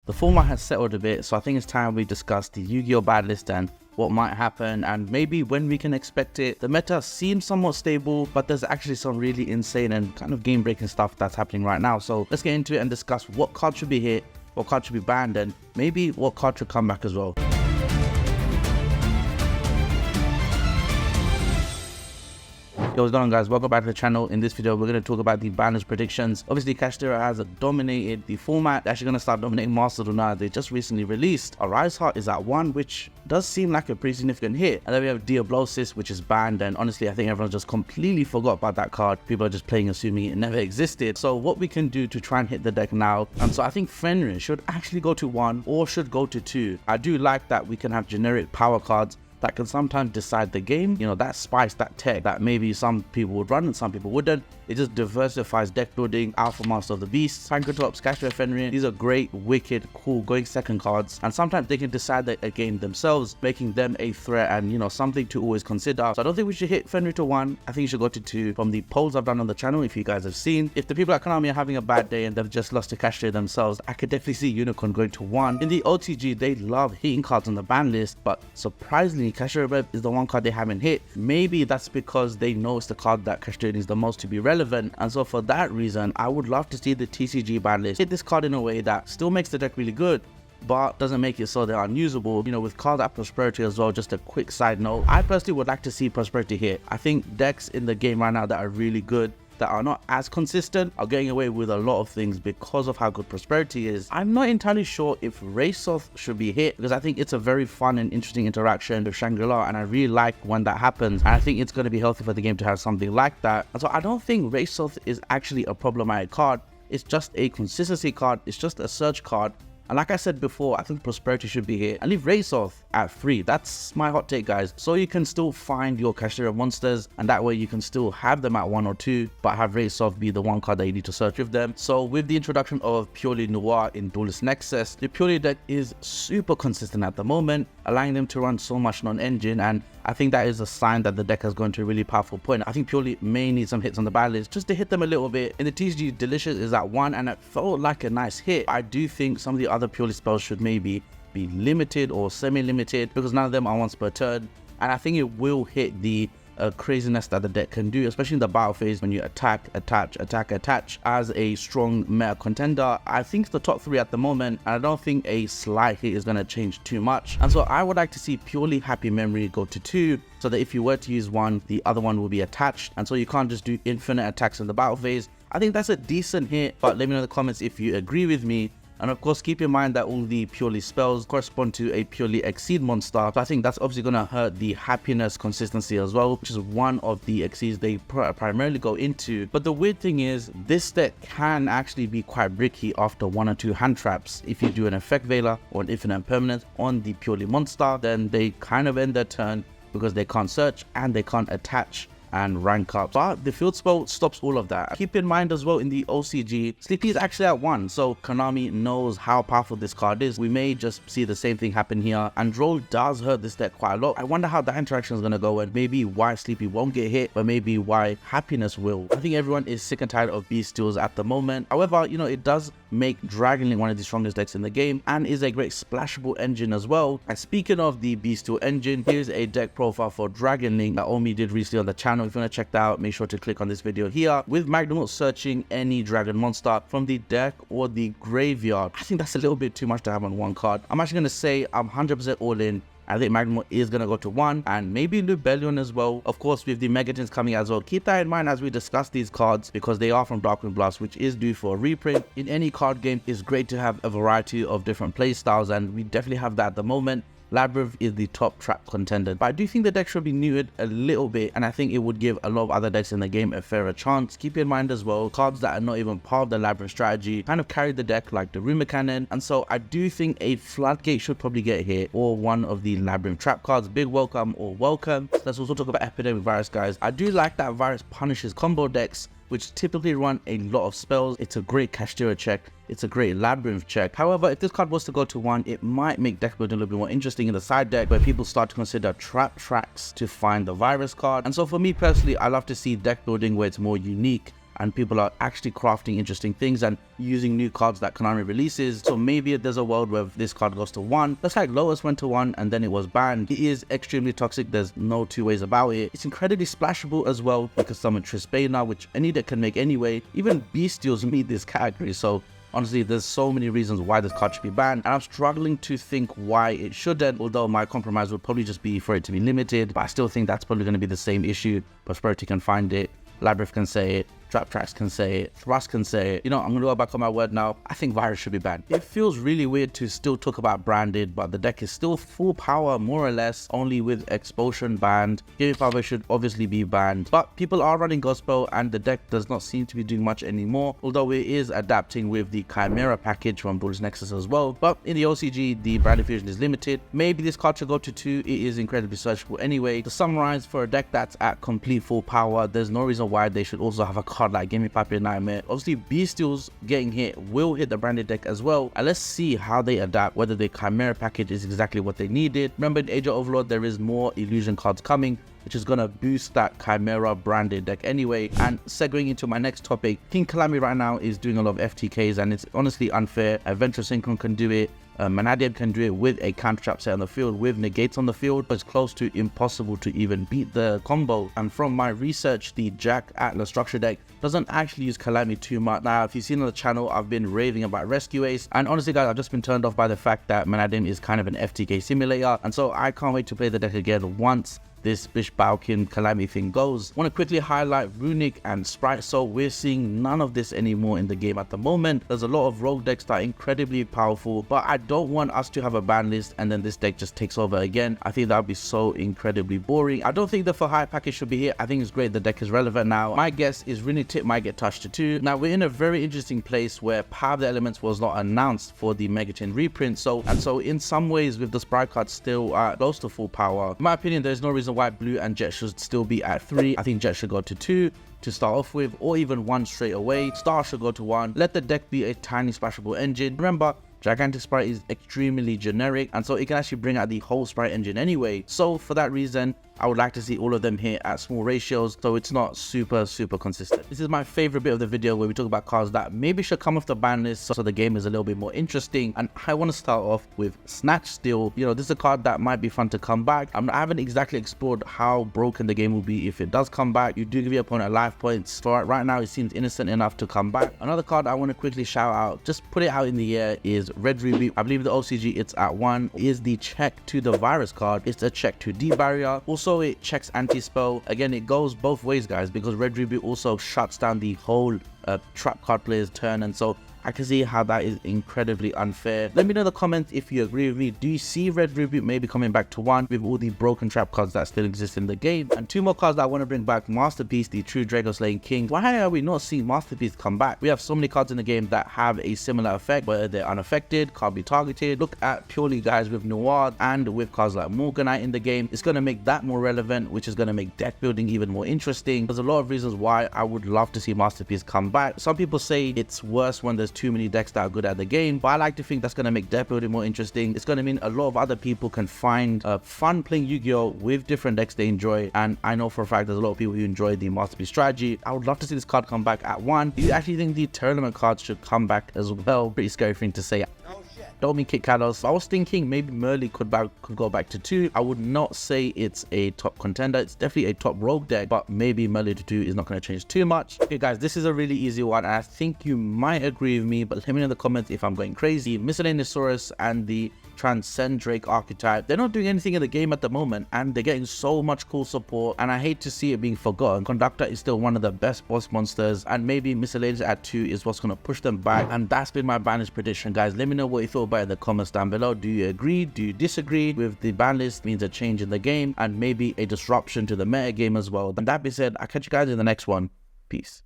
The format has settled a bit, so I think it's time we discuss the Yu-Gi-Oh! Banlist and what might happen and maybe when we can expect it. The meta seems somewhat stable, but there's actually some really insane and kind of game-breaking stuff that's happening right now. So let's get into it and discuss what card should be hit, what card should be banned, and maybe what card should come back as well. Yo, what's going on, guys? Welcome back to the channel. In this video, we're going to talk about the Banlist predictions. Obviously, Kashtira has dominated the format. They're actually going to start dominating Masters now. They just recently released a Wraitsoth is at 1, which does seem like a pretty significant hit. And then we have Diablosis, which is banned. And honestly, I think everyone just completely forgot about that card. People are just playing assuming it never existed. So what we can do to try and hit the deck now. And so I think Fenrir should actually go to 1 or should go to 2. I do like that we can have generic power cards that can sometimes decide the game. You know, that spice, that tech that maybe some people would run and some people wouldn't. It just diversifies deck building. Alpha Master of the Beast, Pankratops, Kashtira, Fenrir. These are great, wicked, cool, going second cards. And sometimes they can decide a game themselves, making them a threat and, you know, something to always consider. So I don't think we should hit Fenrir to 1. I think you should go to 2 from the polls I've done on the channel, if you guys have seen. If the people at Calamity are having a bad day and they've just lost to Kashtira themselves, I could definitely see Unicorn going to 1. In the OTG, they love hitting cards on the ban list, but surprisingly, Kashtira is the one card they haven't hit. Maybe that's because they know it's the card that Kashtira needs the most to be relevant. And so for that reason, I would love to see the TCG ban list hit this card in a way that still makes the deck really good, but doesn't make it so they're unusable. You know, with cards like Prosperity as well. Just a quick side note, I personally would like to see Prosperity hit. I think decks in the game right now that are really good, that are not as consistent, are getting away with a lot of things because of how good Prosperity is. I'm not entirely sure if Wraitsoth should be hit, because I think it's a very fun and interesting interaction with Shangri-La, and I really like when that happens, and I think it's going to be healthy for the game to have something like that. And so I don't think Wraitsoth is actually a problematic card. It's just a consistency card. It's just a search card. And like I said before, I think Prosperity should be here. And leave Wraitsoth at 3. That's my hot take, guys. So you can still find your Kashtira monsters, and that way you can still have them at 1 or 2, but have Wraitsoth be the one card that you need to search with them. So with the introduction of Purrely Noir in Duelist Nexus, the Purrely deck is super consistent at the moment, allowing them to run so much non-engine, and I think that is a sign that the deck has gone to a really powerful point. I think Purrely may need some hits on the ban list just to hit them a little bit. In the TCG, Delicious is at 1, and it felt like a nice hit. I do think some of the other Purrely spells should maybe be limited or semi-limited, because none of them are once per turn, and I think it will hit the craziness that the deck can do, especially in the battle phase when you attack, attach as a strong meta contender. I think it's the top 3 at the moment, and I don't think a slight hit is going to change too much. And so I would like to see Purrely Happy Memory go to 2, so that if you were to use one, the other one will be attached, and so you can't just do infinite attacks in the battle phase. I think that's a decent hit, but let me know in the comments if you agree with me. And of course, keep in mind that all the Purrely spells correspond to a Purrely Exceed monster. So I think that's obviously going to hurt the happiness consistency as well, which is one of the Exceeds they primarily go into. But the weird thing is, this deck can actually be quite bricky after 1 or 2 hand traps. If you do an Effect Veiler or an Infinite Permanent on the Purrely monster, then they kind of end their turn because they can't search and they can't attach and rank up. But the field spell stops all of that. Keep in mind as well, in the OCG, Sleepy is actually at 1, so Konami knows how powerful this card is. We may just see the same thing happen here, and Droll does hurt this deck quite a lot. I wonder how that interaction is going to go, and maybe why Sleepy won't get hit, but maybe why Happiness will. I think everyone is sick and tired of Bystials at the moment. However, you know, it does make Dragon Link one of the strongest decks in the game, and is a great splashable engine as well. And speaking of the Bystial engine, here's a deck profile for Dragon Link that Omi did recently on the channel. If you want to check that out, make sure to click on this video here. With Magnum searching any dragon monster from the deck or the graveyard, I think that's a little bit too much to have on one card. I'm actually going to say I'm 100% all in. I think Magnum is going to go to 1, and maybe Lubellion as well. Of course, with the Megatons coming as well. Keep that in mind as we discuss these cards, because they are from Darkwind Blast, which is due for a reprint. In any card game, it's great to have a variety of different play styles, and we definitely have that at the moment. Labrynth is the top trap contender, but I do think the deck should be neutered a little bit, and I think it would give a lot of other decks in the game a fairer chance. Keep in mind as well, cards that are not even part of the Labrynth strategy kind of carry the deck, like the Rumor Cannon, and so I do think a Floodgate should probably get hit, or one of the Labrynth trap cards, Big Welcome or Welcome. Let's also talk about Epidemic Virus, guys. I do like that Virus punishes combo decks, which typically run a lot of spells. It's a great Kashtira check. It's a great Labrynth check. However, if this card was to go to 1, it might make deck building a little bit more interesting in the side deck, where people start to consider trap tracks to find the virus card. And so for me personally, I love to see deck building where it's more unique. and people are actually crafting interesting things and using new cards that Calamity releases. So maybe there's a world where this card goes to 1. Looks like Lotus went to 1 and then it was banned. It is extremely toxic, there's no two ways about it. It's incredibly splashable as well because summon Trispana, which any deck can make anyway. Even Bystials meet this category, so honestly, there's so many reasons why this card should be banned, and I'm struggling to think why it shouldn't, although my compromise would probably just be for it to be limited, but I still think that's probably going to be the same issue. Purrely can find it, Labrynth can say it, Trap Tracks can say it, Thrust can say it. You know, I'm going to go back on my word now. I think Virus should be banned. It feels really weird to still talk about branded, but the deck is still full power, more or less, only with Expulsion banned. Gimme Power should obviously be banned, but people are running Gospel and the deck does not seem to be doing much anymore, although it is adapting with the Chimera package from Duelist Nexus as well. But in the OCG, the branded fusion is limited. Maybe this card should go to 2. It is incredibly searchable anyway. To summarize, for a deck that's at complete full power, there's no reason why they should also have a card like Gimme Papier Nightmare. Obviously, Bystials getting hit will hit the branded deck as well, and let's see how they adapt, whether the Chimera package is exactly what they needed. Remember, in Age of Overlord, there is more illusion cards coming, which is going to boost that Chimera branded deck anyway. And segueing into my next topic, King Calamity right now is doing a lot of FTKs, and it's honestly unfair. Adventure Synchron can do it. Manadium can do it with a counter trap set on the field, with negates on the field, but it's close to impossible to even beat the combo. And from my research, the Jack Atlas structure deck doesn't actually use Calamity too much. Now, if you've seen on the channel, I've been raving about Rescue Ace, and honestly guys, I've just been turned off by the fact that Manadium is kind of an FTK simulator, and so I can't wait to play the deck again once this Bish Balkin Calamity thing goes. Want to quickly highlight Runick and Spright. So we're seeing none of this anymore in the game at the moment. There's a lot of rogue decks that are incredibly powerful, but I don't want us to have a ban list and then this deck just takes over again. I think that would be so incredibly boring. I don't think the for hire package should be here. I think it's great the deck is relevant now. My guess is Runick Tip might get touched to 2. Now we're in a very interesting place where Power of the Elements was not announced for the Megatin reprint, so in some ways with the Spright card still close to full power, in my opinion there's no reason why Blue and Jet should still be at 3. I think Jet should go to 2 to start off with, or even 1 straight away. Star should go to 1. Let the deck be a tiny splashable engine. Remember, Gigantic Spright is extremely generic, and so it can actually bring out the whole Spright engine anyway. So for that reason, I would like to see all of them here at small ratios, so it's not super consistent. This is my favorite bit of the video where we talk about cards that maybe should come off the ban list so the game is a little bit more interesting. And I want to start off with Snatch Steal. You know, this is a card that might be fun to come back. I haven't exactly explored how broken the game will be if it does come back. You do give your opponent life points. For right now, it seems innocent enough to come back. Another card I want to quickly shout out, just put it out in the air, is Red Ruby. I believe the OCG it's at 1. It is the check to the virus card. It's a check to D barrier. Also, it checks anti-spell. Again, it goes both ways guys, because Red Ruby also shuts down the whole trap card player's turn, and so I can see how that is incredibly unfair. Let me know in the comments if you agree with me. Do you see Red Ruby maybe coming back to 1 with all the broken trap cards that still exist in the game? And 2 more cards that I want to bring back. Masterpiece, the true Draco Slaying King. Why are we not seeing Masterpiece come back? We have so many cards in the game that have a similar effect, whether they're unaffected, can't be targeted. Look at Purrely guys with Noir and with cards like Morganite in the game. It's going to make that more relevant, which is going to make deck building even more interesting. There's a lot of reasons why I would love to see Masterpiece come back. Some people say it's worse when there's too many decks that are good at the game, but I like to think that's going to make deck building more interesting. It's going to mean a lot of other people can find fun playing Yu-Gi-Oh with different decks they enjoy, and I know for a fact there's a lot of people who enjoy the Masterpiece strategy. I would love to see this card come back at 1. Do you actually think the Tearlament cards should come back as well? Pretty scary thing to say. Don't mean Kit Kalos. I was thinking maybe Purrely could go back to 2. I would not say it's a top contender. It's definitely a top rogue deck, but maybe Purrely to 2 is not going to change too much. Okay guys, this is a really easy one, and I think you might agree with me, but let me know in the comments if I'm going crazy. Miscellaneousaurus and the Transcendrake archetype, they're not doing anything in the game at the moment, and they're getting so much cool support, and I hate to see it being forgotten. Conductor is still one of the best boss monsters, and maybe Miscellaneous at 2 is what's going to push them back. And that's been my Banlist prediction guys. Let me know what you thought about it in the comments down below. Do you agree? Do you disagree with the ban list means a change in the game and maybe a disruption to the meta game as well? And that being said, I'll catch you guys in the next one. Peace.